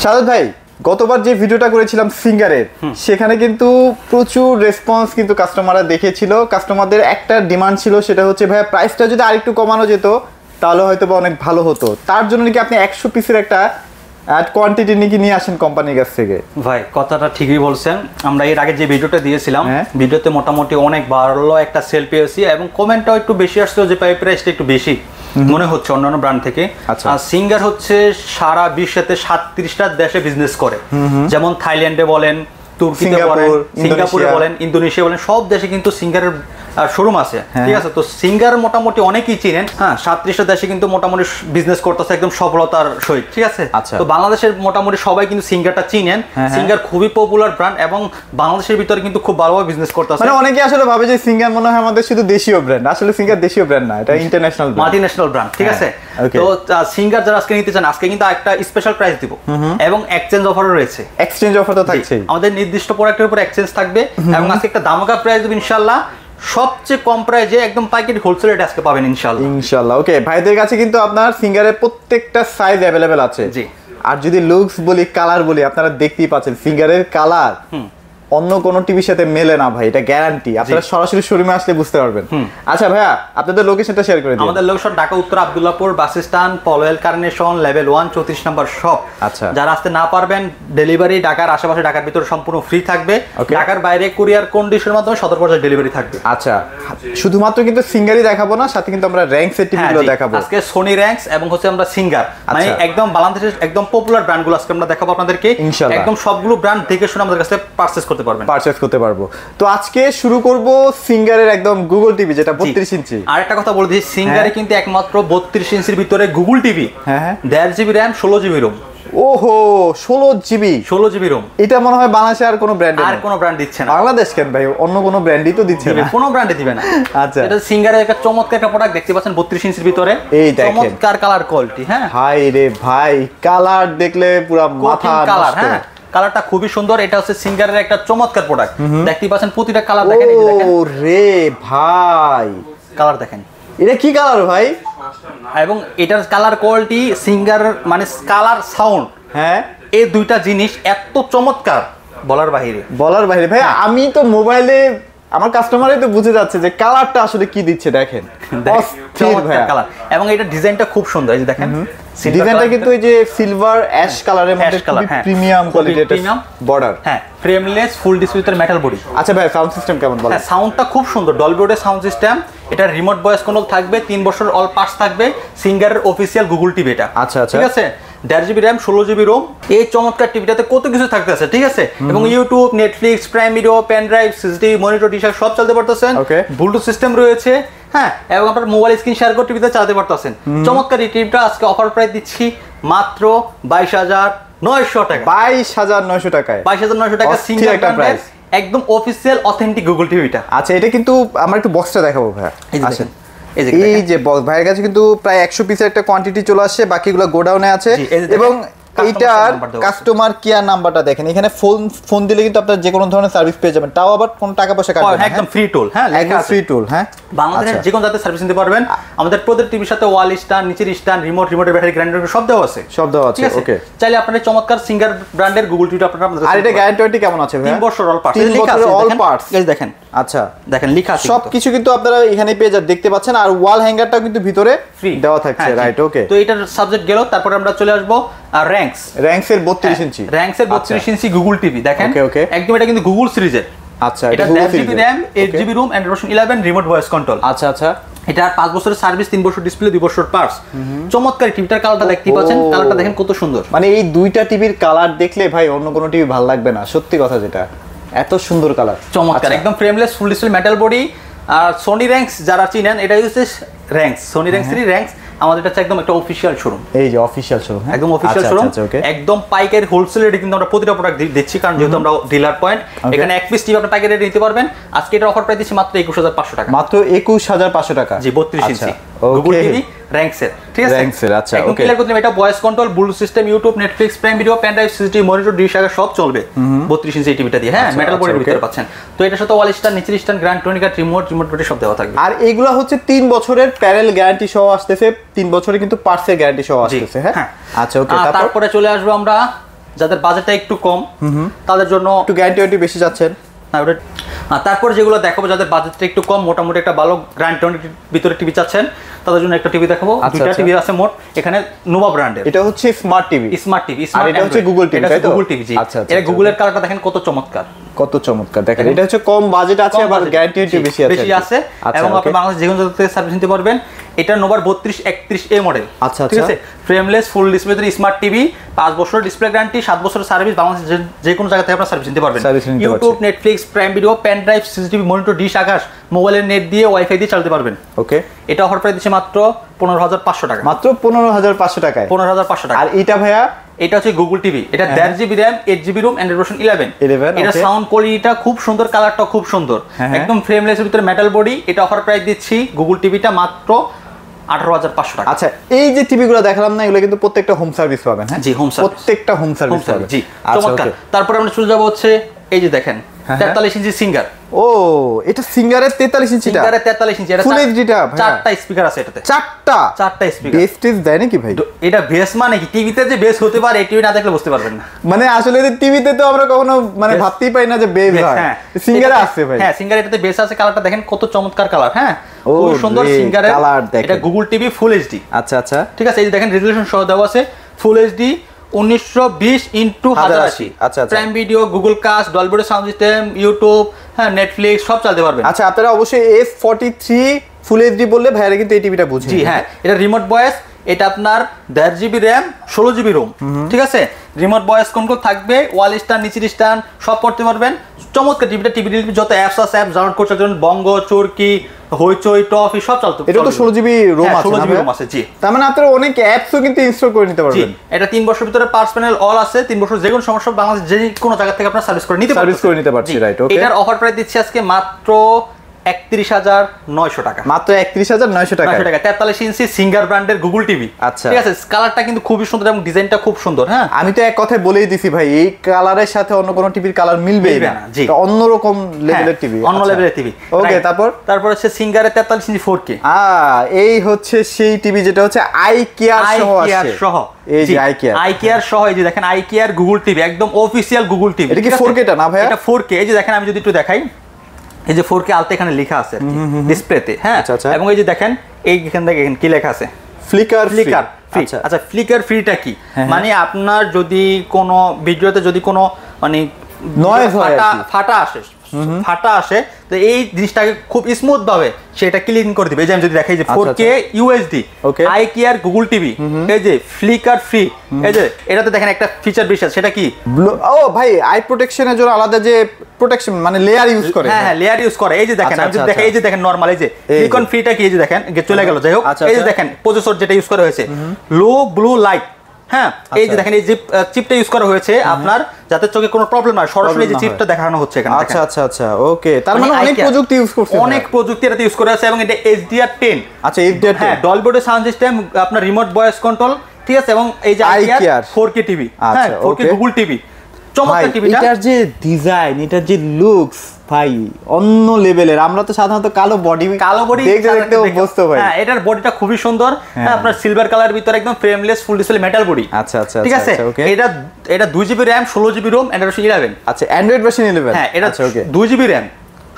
সাদত ভাই, গতবার যে ভিডিওটা করেছিলাম সিঙ্গারের, সেখানে কিন্তু প্রচুর রেসপন্স কিন্তু কাস্টমাররা দেখেছিল। কাস্টমারদের একটা ডিমান্ড ছিল, সেটা হচ্ছে ভাই প্রাইসটা যদি আরেকটু কমানো যেত তাহলে হয়তো বা অনেক ভালো হতো। তার জন্য নাকি আপনি 100 পিসের একটা কোয়ান্টিটি নাকি নিয়ে আসেন কোম্পানির কাছ থেকে। ভাই কথাটা ঠিকই বলছেন। আমরা এর আগে যে ভিডিওটা দিয়েছিলাম, ভিডিওতে মোটামুটি অনেক ভালো একটা সেল পেয়েছি এবং কমেন্টটাও একটু বেশি আসছিল যে প্রাইসটা একটু বেশি মনে হচ্ছে অন্যান্য ব্র্যান্ড থেকে। আর সিঙ্গার হচ্ছে সারা বিশ্বেতে 37টা দেশে বিজনেস করে, যেমন থাইল্যান্ডে বলেন, তুর্কিতে বলেন, সিঙ্গাপুরে বলেন, ইন্দোনেশিয়া বলেন, সব দেশে কিন্তু সিঙ্গারের শোরুম আছে। ঠিক আছে, তো সিঙ্গার মোটামুটি অনেকেই চিনেন। হ্যাঁ, 37টা দেশে কিন্তু মোটামুটি বিজনেস করতেছে একদম সফলতার সহিত। ঠিক আছে, তো বাংলাদেশের মোটামুটি সবাই কিন্তু সিঙ্গারটা চিনেন। সিঙ্গার খুবই পপুলার ব্র্যান্ড এবং বাংলাদেশের ভিতরে কিন্তু খুব ভালোভাবে বিজনেস করতেছে। মানে অনেকে আসলে ভাবে যে সিঙ্গার মনে হয় আমাদের শুধু দেশীয় ব্র্যান্ড, আসলে সিঙ্গার দেশীয় ব্র্যান্ড না, এটা ইন্টারন্যাশনাল মাল্টিন্যাশনাল ব্র্যান্ড। ঠিক আছে, তো সিঙ্গার যারা আজকে নিতে চান, আজকে কিন্তু একটা স্পেশাল প্রাইস দিব এবং এক্সচেঞ্জ অফারও রয়েছে। এক্সচেঞ্জ অফার তো থাকছে, আমাদের নির্দিষ্ট প্রোডাক্টের উপর এক্সচেঞ্জ থাকবে এবং আজকে একটা দামাকা প্রাইস দেব ইনশাআল্লাহ। সবচেয়ে কম প্রাইসে একদম পাইকারি হোলসেল রেটে আজকে পাবেন ইনশাআল্লাহ। ইনশাআল্লাহ। ওকে, ভাইদের কাছে কিন্তু আপনার সিঙ্গারের প্রত্যেকটা সাইজ अवेलेबल আছে। জি। আর যদি লুকস বলি, কালার বলি, আপনারা দেখতেই পাচ্ছেন সিঙ্গারের কালার অন্য কোন টিভির সাথে মেলে না ভাই, এটা গ্যারান্টি। আপনারা সরাসরি শোরুমে আসলে বুঝতে পারবেন। আচ্ছা ভাইয়া, আপনাদের লোকেশনটা শেয়ার করে দিন। আমাদের লোকেশন ঢাকা উত্তর Abdullahpur bus stand, Polwel carnation, level 1 34 নম্বর শপ। আচ্ছা, যারা আসতে না পারবেন, ডেলিভারি ঢাকার আশেপাশে, ঢাকার ভিতরে সম্পূর্ণ ফ্রি থাকবে। ঢাকার বাইরে কুরিয়ার কন্ডিশনের মাধ্যমে সদর পর্যায়ে ডেলিভারি থাকবে। আচ্ছা, শুধুমাত্র কিন্তু সিঙ্গারই দেখাবো না, সাথে কিন্তু আমরা র‍্যাঙ্কসের টিভিগুলো দেখাবো। আজকে সোনি র‍্যাঙ্কস এবং হচ্ছে আমরা সিঙ্গার, মানে একদম বাংলাদেশের একদম পপুলার ব্র্যান্ডগুলো আজকে আমরা দেখাবো আপনাদেরকে। একদম সবগুলো ব্র্যান্ড দেখে শুনে আমাদের কাছে পারচেজ করতে পারবেন, পারবো। তো আজকে শুরু করব সিঙ্গারের একদম গুগল টিভি, যেটা 32 ইঞ্চি। আর একটা কথা বলে দিই, সিঙ্গারে কিন্তু একমাত্র 32 ইঞ্চির ভিতরে Google TV, 1.5 GB RAM, 16 GB Rome. ওহো, 16 জিবি রোম। এটা মনে হয় বাংলাদেশে আর কোনো ব্র্যান্ড দিচ্ছে না। বাংলাদেশ কেন ভাই, অন্য কোনো ব্র্যান্ডই তো দিচ্ছে না। কোনো ব্র্যান্ডে দিবে না। আচ্ছা, এটা সিঙ্গারের একটা চমৎকার একটা প্রোডাক্ট দেখতে পাচ্ছেন 32 ইঞ্চির ভিতরে। এই দেখেন চমৎকার কালার কোয়ালিটি। হ্যাঁ হাই রে ভাই, কালার দেখলে পুরো মাথা কালার। হ্যাঁ, কালারটা খুবই সুন্দর। এটা হচ্ছে সিঙ্গারের একটা চমৎকার প্রোডাক্ট। দেখতে পাচ্ছেন প্রতিটা কালার দেখেন। এই দেখেন, ও রে ভাই, কালার দেখেন। এটা কি কালার ভাই? এবং এটার কালার কোয়ালিটি, সিঙ্গার মানে কালার, সাউন্ড, এই দুইটা জিনিস এত চমৎকার বলার বাইরে ভাই। আমি তো মোবাইলে আমার কাস্টমারই তো বুঝে যাচ্ছে যে কালারটা আসলে কি দিচ্ছে। দেখেন চমৎকার কালার এবং এটা ডিজাইনটা খুব সুন্দর। এই যে দেখেন, ডিজাইনটা কিন্তু এই যে সিলভার অ্যাশ কালারের মধ্যে প্রিমিয়াম কোয়ালিটির বর্ডার। হ্যাঁ, ফ্রেমলেস ফুল ডিসপ্লেতে মেটাল বডি। আচ্ছা ভাই, সাউন্ড সিস্টেম কেমন বলেন? হ্যাঁ, সাউন্ডটা খুব সুন্দর, ডলবি অডিও সাউন্ড সিস্টেম। এটা রিমোট ভয়েস কন্ট্রোল থাকবে, 3 বছর অল পার্টস থাকবে। সিঙ্গারের অফিসিয়াল গুগল টিভি এটা। আচ্ছা, ঠিক আছে, 1.5 জিবি র‍্যাম, 16 জিবি রোম। এই চমৎকার টিভিটাতে কত কিছু থাকতেছে। ঠিক আছে, এবং YouTube, Netflix, prime video, pen drive, CCTV, monitor, dish সব চালাতে পারতেছেন। ব্লুটুথ সিস্টেম রয়েছে। হ্যাঁ, এবং আপনার মোবাইল স্ক্রিন শেয়ার করে টিভিতে চালাতে পারতেছেন। চমৎকার এই টিভিটা আজকে অফার প্রাইস দিচ্ছি মাত্র 22,900 টাকা। 22,900 টাকায়, 22,900 টাকা সিঙ্গেল একটা প্রাইস, একদম অফিশিয়াল অথেন্টিক গুগল টিভিটা। আচ্ছা, এটা কিন্তু আমরা একটু বক্সটা দেখাবো ভাই। আসেন, এই যে ভাইয়ের কাছে কিন্তু প্রায় 100 পিসের একটা কোয়ান্টিটি চলে আসছে, বাকিগুলো গোডাউনে আছে। এবং এইটার কাস্টমার কেয়ার নাম্বারটা দেখেন, এখানে ফোন দিলে কিন্তু আপনারা যে কোনো ধরনের সার্ভিস পেয়ে যাবেন, তাও আবার কোনো টাকা পয়সা কাটবে না। একদম ফ্রি টুল। হ্যাঁ, একদম ফ্রি টুল। হ্যাঁ, বাংলাদেশের যে কোনো জাতের সার্ভিস নিতে পারবেন। আমাদের প্রত্যেক টিভির সাথে ওয়াল স্ট্যান্ড, নিচের স্ট্যান্ড, রিমোটের ব্যাটারি, গ্রাইন্ডার সব দেওয়া আছে। ওকে, চাইলে আপনারা চমৎকার সিঙ্গার ব্র্যান্ডের গুগল টিভিটা আপনারা। আর এটা গ্যারান্টি কেমন আছে ভাই? 3 বছর অল পার্টস। 3 বছর অল পার্টস। এই দেখেন। আচ্ছা, দেখেন লেখা আছে সবকিছু কিন্তু আপনারা এখানে পেয়ে দেখতে পাচ্ছেন। আর ওয়াল হ্যাঙ্গারটাও কিন্তু ভিতরে ফ্রি দেওয়া থাকছে। রাইট, ওকে। তো এটার সাবজেক্ট গেল, তারপর আমরা চলে আসবো র‍্যাঙ্কসের 32 ইঞ্চি। র‍্যাঙ্কসের 32 ইঞ্চি গুগল টিভি দেখেন। একদম এটা কিন্তু গুগল সিরিজের। আচ্ছা, এটা 1.5 GB RAM, 8 GB ROM, Android version 11, remote voice control. আচ্ছা, এটা 5 বছরের সার্ভিস, 3 বছর ডিসপ্লে, 2 বছর পার্টস। চমৎকার টিভিটার কালারটা দেখতে পাচ্ছেন, কালারটা দেখেন কত সুন্দর। মানে এই দুইটা টিভির কালার দেখলে ভাই অন্য কোনো টিভি ভালো লাগবে না, সত্যি কথা যেটা, এত সুন্দর কালার, চমৎকার একদম frameless full display metal body. আর সোনি র‍্যাঙ্কস যারা চিনেন, এটা হচ্ছে র‍্যাঙ্কস, সোনি র‍্যাঙ্কসেরই র‍্যাঙ্কস। আমাদের কাছে একদম একটা অফিশিয়াল শোরুম। এই যে অফিশিয়াল শোরুম, একদম অফিশিয়াল শোরুম, একদম পাইকারি হোলসেল রেটে কিন্তু আমরা প্রতিটা প্রোডাক্ট দিচ্ছি, কারণ যেহেতু আমরা ডিলার পয়েন্ট। এখানে এক পিস টিভি আপনি পাইকারি রেটে নিতে পারবেন। আজকে এটা অফার প্রাইস দিচ্ছি মাত্র 21,500 টাকা। মাত্র 21,500 টাকা। জি, 32 ইঞ্চি গুগল টিভি র‍্যাঙ্কসের। ঠিক আছে, র‍্যাঙ্কসের। আচ্ছা, একদম ক্লিয়ার করতে এটা voice control, Bluetooth system, YouTube, Netflix, prime video, pen drive, CCTV, monitor, dish সব চলবে 32 ইঞ্চি টিভিটা দিয়ে। হ্যাঁ, মেটাল বডির ভিতরে পাচ্ছেন। তো এটার সাথে ওয়াল স্ট্যান্ড, নিচের স্ট্যান্ড, গ্র্যান্ড টনিকা, রিমোট ব্যাটারি সব দেওয়া থাকবে। আর এগুলা হচ্ছে 3 বছরের প্যারেল গ্যারান্টি সহ আসতেছে, 3 বছরে কিন্তু পার্টসের গ্যারান্টি সহ আসতেছে। হ্যাঁ, আচ্ছা, ওকে। তারপরে চলে আসবো আমরা যাদের বাজেটটা একটু কম তাদের জন্য একটু গ্যারান্টি বেশি যাচ্ছেন না ওটা। তারপর যেগুলো দেখাবো যাদের বাজেটটা একটু কম, মোটামুটি একটা ভালো গ্র্যান্ড ভিতরে টিভি চাচ্ছেন তাদের জন্য একটা টিভি দেখাবো। দুইটা টিভি আছে মোট এখানে, নোভা ব্র্যান্ডের। এটা হচ্ছে স্মার্ট টিভি, আর এটা হচ্ছে গুগল টিভি, তাই তো? গুগল টিভি জি। এটা গুগলের কালারটা দেখেন কত চমৎকার, কত চমৎকার দেখেন। এটা হচ্ছে কম বাজেট আছে, আবার গ্যারান্টি বেশি আছে এবং আপনি বাংলাদেশ যে কোনো জায়গা থেকে সার্ভিস নিতে পারবেন। এটা নোভার 3231A মডেল। আচ্ছা, ঠিক আছে, frameless full display smart TV, 5 বছর ডিসপ্লে গ্যারান্টি, 7 বছর সার্ভিস। বাংলাদেশ যে কোনো জায়গা থেকে আপনারা সার্ভিস নিতে পারবেন। YouTube, Netflix, prime video, pen drive, CCTV, monitor, dish, Akash, মোবাইলের নেট দিয়ে, ওয়াইফাই দিয়ে চালাতে পারবেন। ওকে, এটা অফার প্রাইস দিচ্ছে মাত্র 15,500 টাকা। মাত্র 15,500 টাকায়। 15,500 টাকা। আর এটা ভাইয়া, এটা হচ্ছে গুগল টিভি। এটা 1.5 GB RAM, 8 GB ROM, Android version 11। এটা সাউন্ড কোয়ালিটিটা খুব সুন্দর, কালারটা খুব সুন্দর, একদম ফ্রেমলেসের ভিতরে মেটাল বডি। এটা অফার প্রাইস দিচ্ছি গুগল টিভিটা মাত্র 18,500 টাকা। আচ্ছা, এই যে টিভিগুলো দেখালাম না, এগুলো কিন্তু প্রত্যেকটা হোম সার্ভিস পাবেন। হ্যাঁ জি, হোম সার্ভিস, প্রত্যেকটা হোম সার্ভিস পাবেন জি, চমৎকার। তারপরে আমরা চলে যাব হচ্ছে এই যে দেখেন 43 ইঞ্চি সিঙ্গার। ও, এটা সিঙ্গারের 43 ইঞ্চি, সিঙ্গারের 43 ইঞ্চি। এটা ফুল এইচডিটা, চারটা স্পিকার আছে এটাতে, চারটা স্পিকার। বেস টেস্ট দেয় নাকি ভাই? এটা বেস মানে কি, টিভিতে যে বেস হতে পারে টিভি না দেখলে বুঝতে পারবেন না। মানে আসলে টিভিতে তো আমরা কখনো মানে ভাবতেই পাই না যে বেস হয়। সিঙ্গারে আছে ভাই। হ্যাঁ, সিঙ্গারে এটাতে বেস আছে। কালারটা দেখেন কত চমৎকার কালার। হ্যাঁ, খুব সুন্দর সিঙ্গারের কালার। এটা গুগল টিভি ফুল এইচডি। আচ্ছা আচ্ছা, ঠিক আছে, এই যে দেখেন রেজোলিউশন সহ দেওয়া আছে, ফুল এইচডি 1920x1080। আচ্ছা, Prime Video, Google Cast, Dolby sound system, YouTube, হ্যাঁ, নেটফ্লিক্স সব চালাতে পারবেন। আচ্ছা, আপনারা অবশ্যই S43 ফুল এইচডি বললে ভাইরা কিন্তু এই টিভিটা বুঝে। জি হ্যাঁ, এটা রিমোট ভয়েস। এটা আপনার 1.5 জিবি র্যাম, 16 জিবি রোম। ঠিক আছে, রিমোট ভয়েস কন্ট্রোল থাকবে, ওয়াল স্ট্যান্ড, নিচের স্ট্যান্ড সব করতে পারবেন। চমৎকার টিভিটা। টিভি যত অ্যাপস আছে, অ্যাপ ডাউনলোড করতে পারবেন, বঙ্গ, চরকি, হইচই, টফি সব চলতে। এটা তো 16 জিবি রোম আছে। 16 জিবি রোম আছে জি। তার মানে আপনারা অনেক অ্যাপসও কিন্তু ইনস্টল করে নিতে পারবেন। এটা 3 বছরের ভিতরে পার্টস প্যানেল অল আছে। 3 বছর যে কোনো সমস্যা বাংলাদেশ যে কোনো জায়গা থেকে আপনারা সার্ভিস করে নিতে পারবেন। রাইট, ওকে। এটার অফার প্রাইস দিচ্ছি আজকে মাত্র 31,900 টাকা। মাত্র 31,900 টাকা। 43 ইঞ্চি সিঙ্গার ব্র্যান্ডের গুগল টিভি। আচ্ছা, ঠিক আছে, কালারটা কিন্তু খুবই সুন্দর এবং ডিজাইনটা খুব সুন্দর। হ্যাঁ, আমি তো এক কথায় বলেই দিছি ভাই, এই কালারের সাথে অন্য কোনো টিভির কালার মিলবেই না। এটা অন্যরকম লেভেলের টিভি, অন্য লেভেলের টিভি। ওকে, তারপর হচ্ছে সিঙ্গারের 43 ইঞ্চি 4K। এই হচ্ছে সেই টিভি যেটা হচ্ছে আই কেয়ার সহ আছে। এই যে আই কেয়ার সহ, এই যে দেখেন আই কেয়ার গুগল টিভি, একদম অফিশিয়াল গুগল টিভি। এটা কি 4K টা না ভাই? এটা 4K। এই যে দেখেন, আমি যদি একটু দেখাই, এই যে 4K আলতে এখানে লেখা আছে ডিসপ্লেতে। হ্যাঁ, এবং এই যে দেখেন এইখান থেকে কি লেখা আছে, ফ্লিকার ফ্রি। আচ্ছা, ফ্লিকার ফ্রিটা কি? মানে আপনার যদি কোনো ভিডিওতে যদি কোনো মানে নয়েজ হয়, ফাটা আসে, তো এই জিনিসটাকে খুব স্মুথ ভাবে সেটা ক্লিন করে দিবে। এই যে আমি যদি দেখাই যে 4K UHD eye care Google TV, এই যে ফ্লিকার ফ্রি। এই যে এটাতে দেখেন একটা ফিচার বিশেষ, সেটা কি? ও ভাই, আই প্রোটেকশনের জন্য আলাদা যে প্রোটেকশন মানে লেয়ার ইউজ করে। হ্যাঁ, লেয়ার ইউজ করে। এই যে দেখেন, আমি যদি দেখাই, এই যে দেখেন নরমাল, এই যে ফ্লিকন ফ্রিটা কি, এই যে দেখেন চলে গেল। যাই হোক, এই যে দেখেন প্রসেসর যেটা ইউজ করা হয়েছে, লো ব্লু লাইট। হ্যাঁ, এই যে দেখেন এই যে চিপটা ইউজ করা হয়েছে আপনার, যাতে চোখে কোনো প্রবলেম না হয়, সরাসরি যে চিপটা দেখানো হচ্ছে এখানে। আচ্ছা, ওকে। তার মানে অনেক প্রযুক্তি ইউজ করছে, অনেক প্রযুক্তি এটাতে ইউজ করা আছে। এবং এটা HDR10। আচ্ছা, HDR10, হ্যাঁ, ডলবি সাউন্ড সিস্টেম, আপনার রিমোট ভয়েস কন্ট্রোল। ঠিক আছে, এবং এই যে আই কেয়ার 4K টিভি। হ্যাঁ, 4K গুগল টিভি, চমৎকার টিভিটা। এটার যে ডিজাইন, এটার যে লুকস ভাই অন্য লেভেলের। আমরা তো সাধারণত কালো বডি দেখতে অভ্যস্ত ভাই। হ্যাঁ, এটার বডিটা খুবই সুন্দর। হ্যাঁ, আপনার সিলভার কালার ভিতরে একদম frameless full display metal body. আচ্ছা, ঠিক আছে, এটা 2 GB RAM, 16 GB ROM, Android version 11। আচ্ছা, অ্যান্ড্রয়েড ভার্সন 11। হ্যাঁ, এটা 2 GB RAM,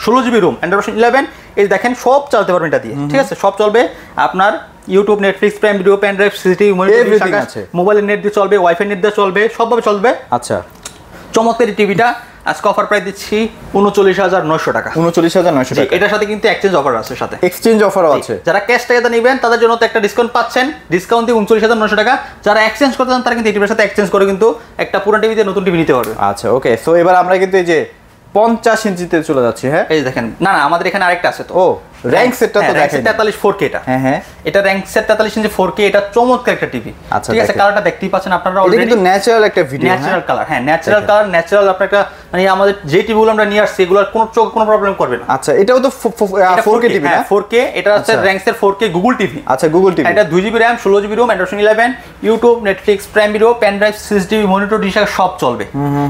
16 GB ROM, Android version 11। এই দেখেন সব চালাতে পারবেন এটা দিয়ে। ঠিক আছে, সব চলবে আপনার YouTube, Netflix, prime video, pen drive, CCTV, monitor, মোবাইলের নেট দিয়ে চলবে, ওয়াইফাই নেট দিয়ে চলবে, সবভাবে চলবে। আচ্ছা, চমৎকার এই টিভিটা আজকে অফার প্রাইস দিচ্ছি 39,900 টাকা। 39,900 টাকা। এটার সাথে কিন্তু এক্সচেঞ্জ অফার আছে, সাথে এক্সচেঞ্জ অফারও আছে। যারা ক্যাশ টাকাতে নেবেন তাদের জন্য তো একটা ডিসকাউন্ট পাচ্ছেন, ডিসকাউন্ট দিয়ে 39,900 টাকা। যারা এক্সচেঞ্জ করতে চান তারা কিন্তু এই টিভির সাথে এক্সচেঞ্জ করে কিন্তু একটা পুরো টিভিতে নতুন টিভি নিতে পারবে। আচ্ছা, ওকে। সো এবার আমরা কিন্তু এই যে 50 ইঞ্চিতে চলে যাচ্ছি। হ্যাঁ, এই দেখেন, না আমাদের এখানে আরেকটা আছে তো। ও, র্যাঙ্ক সেটটা তো দেখেন, 43 4K এটা। হ্যাঁ, এটা র্যাঙ্ক সেট 43 ইঞ্চি 4K, এটা চমৎকার একটা টিভি। ঠিক আছে, কালারটা দেখতেই পাচ্ছেন আপনারা অলরেডি। এটা কিন্তু ন্যাচারাল একটা ভিডিও, ন্যাচারাল কালার। হ্যাঁ, ন্যাচারাল কালার, ন্যাচারাল আপনার একটা মানে আমাদের যে টিভিগুলো আমরা নিয়ে আসছি এগুলোর কোনো চোখে কোনো প্রবলেম করবে না। আচ্ছা, এটাও তো 4K টিভি না? 4K। এটা হচ্ছে র্যাঙ্কসের 4K গুগল টিভি। আচ্ছা, গুগল টিভি। এটা 2 GB RAM, 16 GB ROM, Android version 11, YouTube, Netflix, prime video, pen drive, CCTV, monitor, dish সব চলবে।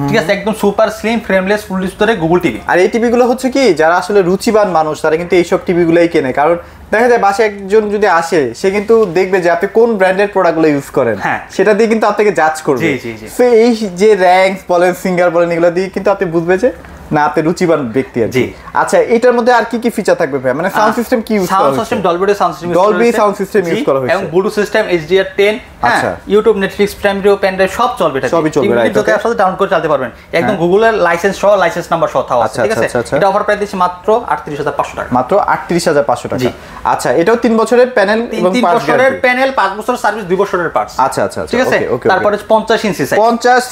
ঠিক আছে, একদম super slim frameless full display Google TV. আর এই টিভিগুলো হচ্ছে কি, যারা আসলে রুচিবান মানুষ তারা কিন্তু এইসব টিভিগুলোই কেনে, কারণ দেখা যায় বাসায় একজন যদি আসে সে কিন্তু দেখবে যে আপনি কোন ব্র্যান্ডের প্রোডাক্টগুলো ইউজ করেন, সেটা দিয়ে কিন্তু আপনাকে জাজ করবে। সো এই যে র‍্যাঙ্কস বলেন, সিঙ্গার বলেন, এগুলো দিয়ে কিন্তু আপনি বুঝবে যে না আপনি রুচিবান ব্যক্তি আর কি। আচ্ছা, এটার মধ্যে আর কি কি ফিচার থাকবে ভাই? মানে সাউন্ড সিস্টেম কি ইউজ করা হয়েছে? Sound system Dolby sound system, Dolby sound system use করা হয়েছে এবং ব্লুটুথ সিস্টেম HDR10। আচ্ছা, ইউটিউব, নেটফ্লিক্স, প্রাইম ভিডিও, পেন ড্রাইভ সব চলবে, এটা সবই চলবে, রাইট? ওকে আপনারা ডাউনলোড করে চালাতে পারবেন একদম গুগলের লাইসেন্স সহ, লাইসেন্স নাম্বার সহ আছে, ঠিক আছে? এটা অফার প্রাইস দিচ্ছি মাত্র 38500 টাকা, মাত্র 38500 টাকা। আচ্ছা, এটাও 3 বছরের প্যানেল এবং 3 বছরের প্যানেল, 5 বছরের সার্ভিস, 2 বছরের পার্টস। আচ্ছা আচ্ছা, ঠিক আছে। তারপরে 50 ইঞ্চি সাইজ, 50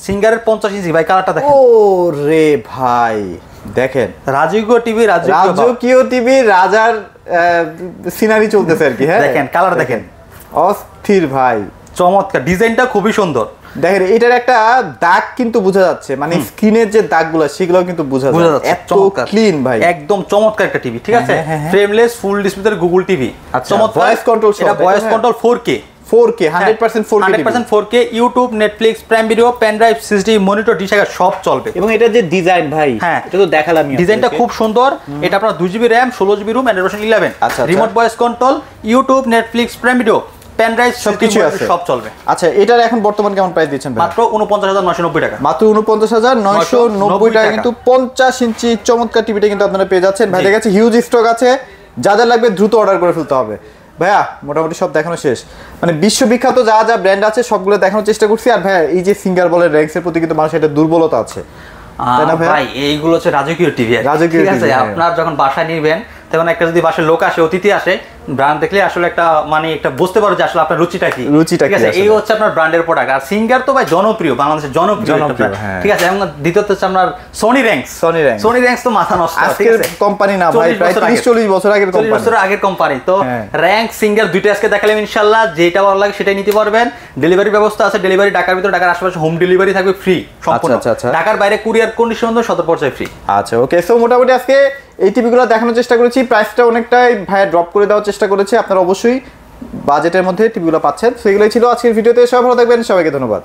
সিঙ্গারের 50 ইঞ্চি ভাই, কালারটা দেখেন। ও রে ভাই, দেখেন রাজকীয় টিভি, রাজকীয় টিভি, রাজার সিনারি চলতেছে আর কি। হ্যাঁ, দেখেন কালার দেখেন, অস্থির ভাই, চমৎকার, ডিজাইনটা খুবই সুন্দর। দেখেন এটার একটা দাগ কিন্তু বোঝা যাচ্ছে, মানে স্ক্রিনের যে দাগগুলো সেগুলো কিন্তু বোঝা যাচ্ছে, এত ক্লিন ভাই, একদম চমৎকার একটা টিভি, ঠিক আছে? Frameless full display Google TV, চমৎকার, ভয়েস কন্ট্রোল, এটা voice control 4K 100% 4K, YouTube, Netflix, prime video, pen drive, সিসডি, মনিটর, ডিশ সব চলবে। এবং এটা যে ডিজাইন ভাই, এটা তো দেখালাম, ডিজাইনটা খুব সুন্দর। এটা আপনার 2GB RAM, 16GB ROM, Android version 11, remote voice control, YouTube, Netflix, prime video, pen drive সবকিছু আছে, সব চলবে। আচ্ছা, এটার এখন বর্তমান কেমন প্রাইস দিচ্ছেন ভাই? মাত্র 49990 টাকা, মাত্র 49990 টাকা কিন্তু 50 ইঞ্চি চমৎকার টিভিটা কিন্তু আপনারা পেয়ে যাচ্ছেন। ভাইদের কাছে হিউজ স্টক আছে, যা যা লাগবে দ্রুত অর্ডার করে ফেলতে হবে। ভাইয়া মোটামুটি সব দেখানো শেষ, মানে বিশ্ববিখ্যাত যা যা ব্র্যান্ড আছে সবগুলো দেখানোর চেষ্টা করছি। আর ভাইয়া এই যে সিঙ্গার বলের র‍্যাঙ্কসের প্রতি কিন্তু মানুষের একটা দুর্বলতা আছে, তাই না ভাই? এইগুলো হচ্ছে রাজকীয় টিভি, ঠিক আছে? আপনার যখন বাসায় নিবেন তখন একটা যদি বাসায় লোক আসে, অতিথি আসে, ব্র্যান্ড দেখলে আসলে একটা মানে একটা বুঝতে পারো যে আসলে আপনার রুচিটা কি, ঠিক আছে? এই হচ্ছে আপনার ব্র্যান্ডের প্রোডাক্ট। আর সিঙ্গার তো ভাই জনপ্রিয়, বাংলাদেশের জনপ্রিয়, ঠিক আছে? এবং দ্বিতীয়ত হচ্ছে আপনার সোনি র‍্যাঙ্কস তো মাথা নষ্ট, ঠিক আছে? কোম্পানি না ভাই, প্রায় 30-40 বছর আগের কোম্পানি, 40 বছর আগের কোম্পানি। তো র‍্যাঙ্ক, সিঙ্গার দুইটা আজকে দেখালাম, ইনশাআল্লাহ যেটা ভালো লাগে সেটাই নিতে পারবেন। ডেলিভারি ব্যবস্থা আছে, ডেলিভারি ঢাকার ভিতর, ঢাকার আশেপাশে হোম ডেলিভারি থাকবে ফ্রি সম্পূর্ণ। ঢাকার বাইরে কুরিয়ার কন্ডিশন 70 পর্যায়ে ফ্রি। আচ্ছা, ওকে। সো মোটামুটি আজকে এই টিভিগুলো দেখানোর চেষ্টা করেছি, প্রাইসটা অনেকটাই ভাই ড্রপ করে দেওয়ার চেষ্টা করেছে। আপনারা অবশ্যই বাজেটের মধ্যে টিভিগুলো পাচ্ছেন। সেগুলোই ছিল আজকের ভিডিওতে। সবাই ভালো থাকবেন, সবাইকে ধন্যবাদ।